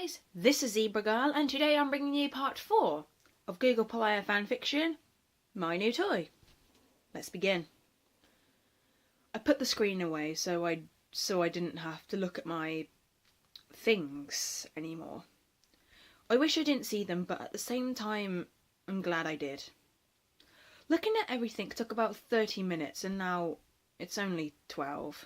guys, this is Zebra Girl and today I'm bringing you part 4 of Googleplier fanfiction, My New Toy. Let's begin. I put the screen away so I didn't have to look at my things anymore. I wish I didn't see them, but at the same time I'm glad I did. Looking at everything took about 30 minutes and now it's only 12.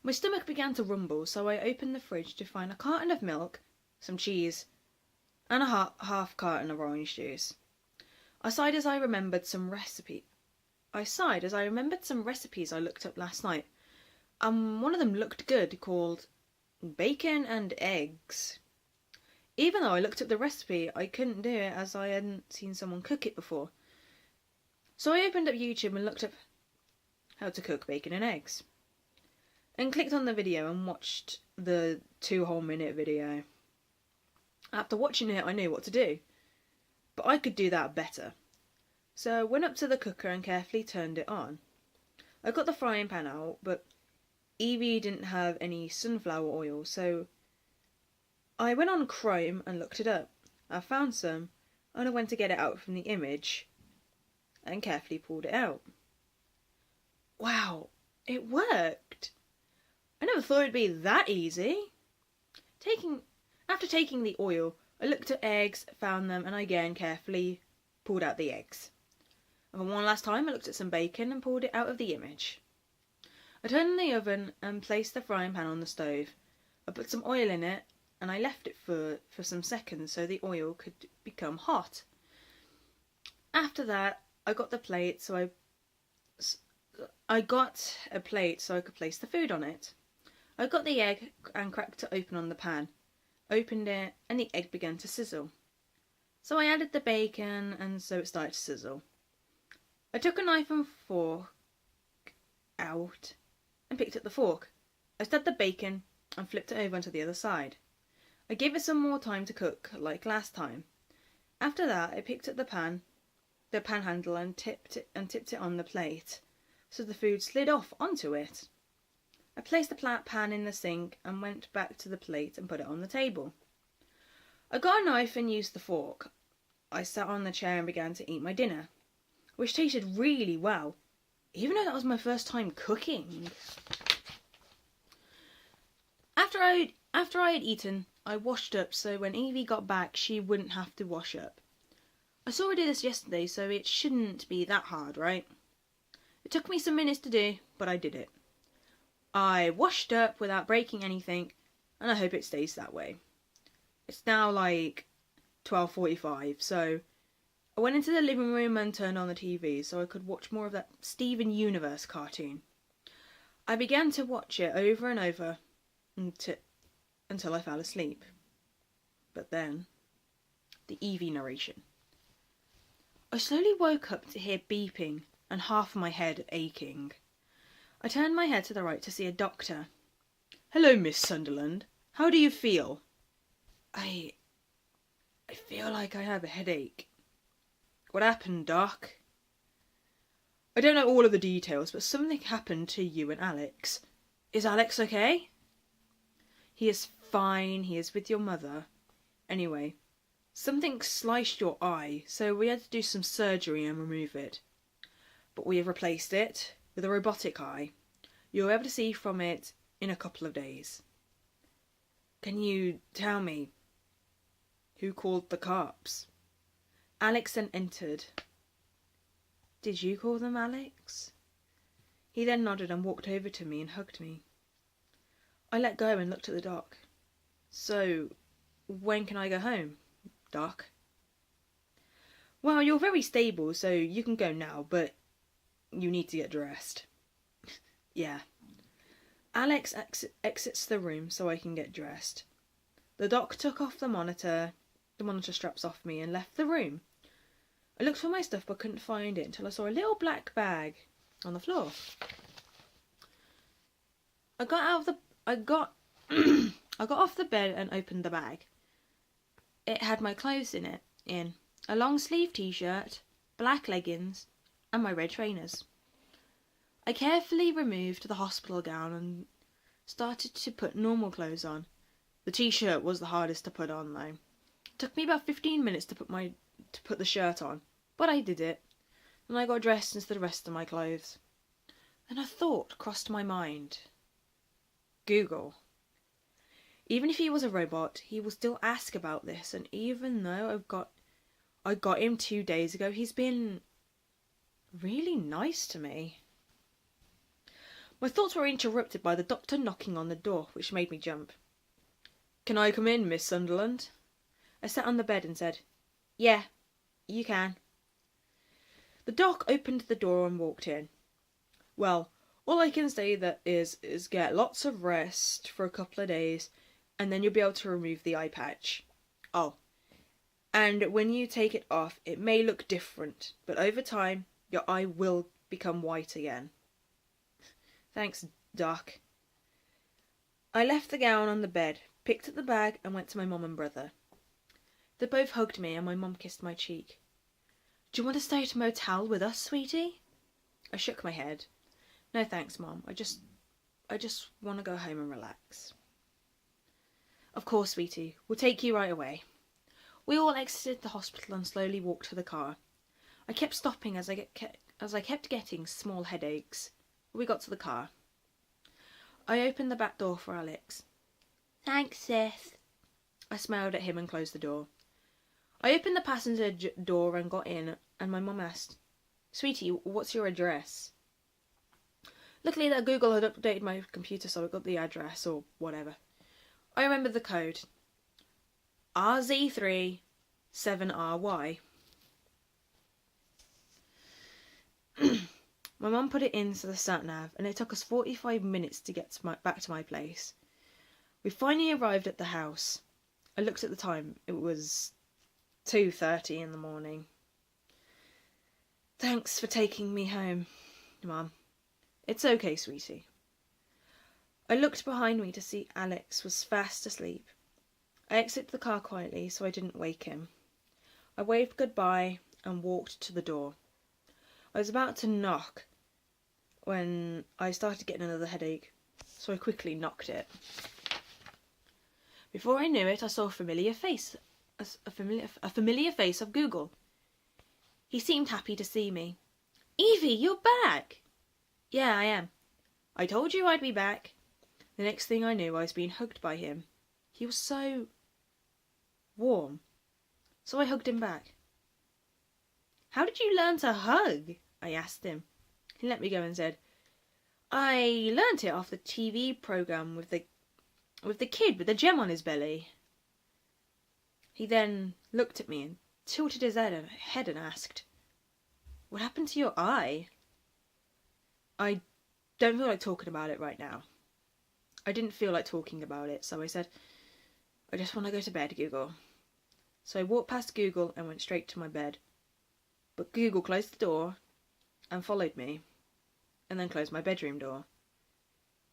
My stomach began to rumble, so I opened the fridge to find a carton of milk, some cheese, and a half carton of orange juice. I sighed as I remembered some recipes I looked up last night. One of them looked good, called bacon and eggs. Even though I looked up the recipe, I couldn't do it as I hadn't seen someone cook it before. So I opened up YouTube and looked up how to cook bacon and eggs, and clicked on the video and watched the 2 whole minute video. After watching it, I knew what to do, but I could do that better. So I went up to the cooker and carefully turned it on. I got the frying pan out, but Evie didn't have any sunflower oil, so I went on Chrome and looked it up. I found some, and I went to get it out from the image and carefully pulled it out. Wow, it worked! I never thought it'd be that easy. After taking the oil, I looked at eggs, found them, and again carefully pulled out the eggs. And for one last time, I looked at some bacon and pulled it out of the image. I turned on the oven and placed the frying pan on the stove. I put some oil in it, and I left it for some seconds so the oil could become hot. After that, I got a plate so I could place the food on it. I got the egg and cracked it open on the pan, opened it, and the egg began to sizzle. So I added the bacon, and so it started to sizzle. I took a knife and fork out and picked up the fork. I stabbed the bacon and flipped it over onto the other side. I gave it some more time to cook, like last time. After that, I picked up the pan handle, and tipped it on the plate, so the food slid off onto it. I placed the pan in the sink and went back to the plate and put it on the table. I got a knife and used the fork. I sat on the chair and began to eat my dinner, which tasted really well, even though that was my first time cooking. After I had eaten, I washed up so when Evie got back she wouldn't have to wash up. I saw her do this yesterday, so it shouldn't be that hard, right? It took me some minutes to do, but I did it. I washed up without breaking anything, and I hope it stays that way. It's now like 12:45, so I went into the living room and turned on the TV so I could watch more of that Steven Universe cartoon. I began to watch it over and over until I fell asleep. But then, the Evie narration. I slowly woke up to hear beeping and half my head aching. I turned my head to the right to see a doctor. "Hello, Miss Sunderland. How do you feel?" I feel like I have a headache." "What happened, Doc?" "I don't know all of the details, but something happened to you and Alex. Is Alex okay?" "He is fine. He is with your mother. Anyway, something sliced your eye, so we had to do some surgery and remove it. But we have replaced it with a robotic eye. You'll be able to see from it in a couple of days." "Can you tell me who called the cops?" Alex then entered. "Did you call them, Alex?" He then nodded and walked over to me and hugged me. I let go and looked at the doc. "So, when can I go home, Doc?" "Well, you're very stable, so you can go now, but you need to get dressed." "Yeah." Alex exits the room so I can get dressed. The doc took off the monitor straps off me and left the room. I looked for my stuff but couldn't find it until I saw a little black bag on the floor. I got off the bed and opened the bag. It had my clothes in it, a long sleeve t-shirt, black leggings, and my red trainers. I carefully removed the hospital gown and started to put normal clothes on. The t-shirt was the hardest to put on though. It took me about 15 minutes to put the shirt on, but I did it, and I got dressed into the rest of my clothes. Then a thought crossed my mind. Google. Even if he was a robot, he will still ask about this, and even though I got him 2 days ago, he's been really nice to me. My thoughts were interrupted by the doctor knocking on the door, which made me jump. "Can I come in, Miss Sunderland?" I sat on the bed and said, "Yeah, you can." The doc opened the door and walked in. "Well, all I can say that is get lots of rest for a couple of days, and then you'll be able to remove the eye patch. Oh, and when you take it off, it may look different, but over time, your eye will become white again." "Thanks, Doc." I left the gown on the bed, picked up the bag, and went to my mum and brother. They both hugged me, and my mum kissed my cheek. "Do you want to stay at a motel with us, sweetie?" I shook my head. "No thanks, Mum. I just want to go home and relax." "Of course, sweetie. We'll take you right away." We all exited the hospital and slowly walked to the car. I kept stopping as I kept getting small headaches. We got to the car. I opened the back door for Alex. "Thanks, sis." I smiled at him and closed the door. I opened the passenger door and got in, and my mum asked, "Sweetie, what's your address?" Luckily that Google had updated my computer, so I got the address, or whatever. I remembered the code. RZ3 7RY. My mum put it into the sat-nav, and it took us 45 minutes to get back to my place. We finally arrived at the house. I looked at the time. It was 2:30 in the morning. "Thanks for taking me home, Mum." "It's okay, sweetie." I looked behind me to see Alex was fast asleep. I exited the car quietly so I didn't wake him. I waved goodbye and walked to the door. I was about to knock when I started getting another headache, so I quickly knocked it. Before I knew it, I saw a familiar face of Google. He seemed happy to see me. "Evie, you're back!" "Yeah, I am. I told you I'd be back." The next thing I knew, I was being hugged by him. He was so warm, so I hugged him back. "How did you learn to hug?" I asked him. He let me go and said, "I learnt it off the TV programme with the kid with the gem on his belly." He then looked at me and tilted his head and asked, "What happened to your eye?" I don't feel like talking about it right now. I didn't feel like talking about it, so I said, "I just want to go to bed, Google." So I walked past Google and went straight to my bed. But Google closed the door and followed me, and then closed my bedroom door.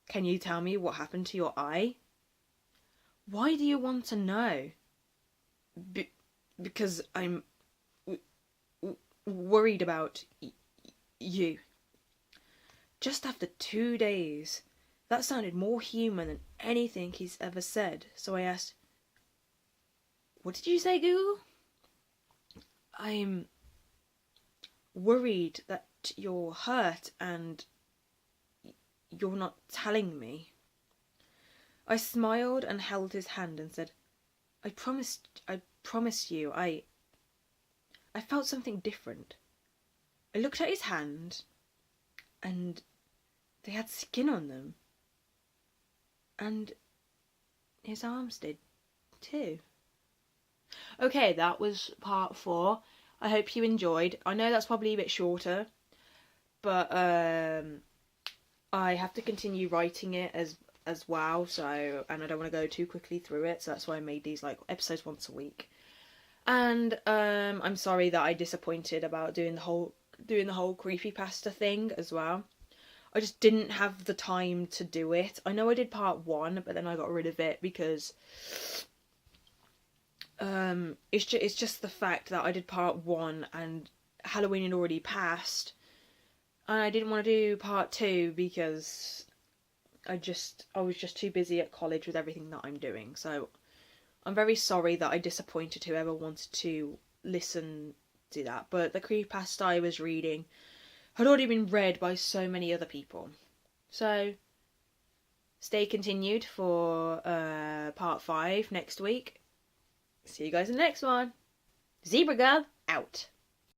"Can you tell me what happened to your eye?" "Why do you want to know?" Because I'm worried about you." Just after 2 days. That sounded more human than anything he's ever said, so I asked, "What did you say, Google?" "I'm worried that you're hurt and you're not telling me." I smiled and held his hand and said, I promise you, I felt something different. I looked at his hand, and they had skin on them. And his arms did too. Okay, that was part 4. I hope you enjoyed. I know that's probably a bit shorter, but I have to continue writing it as well, so, and I don't want to go too quickly through it, so that's why I made these like episodes once a week. And I'm sorry that I disappointed about doing the whole creepypasta thing as well. I just didn't have the time to do it. I know I did part 1, but then I got rid of it because it's just the fact that I did part 1 and Halloween had already passed, and I didn't want to do part 2 because I was just too busy at college with everything that I'm doing. So I'm very sorry that I disappointed whoever wanted to listen to that. But the creepypasta I was reading had already been read by so many other people. So stay continued for part 5 next week. See you guys in the next one. Zebra Girl out.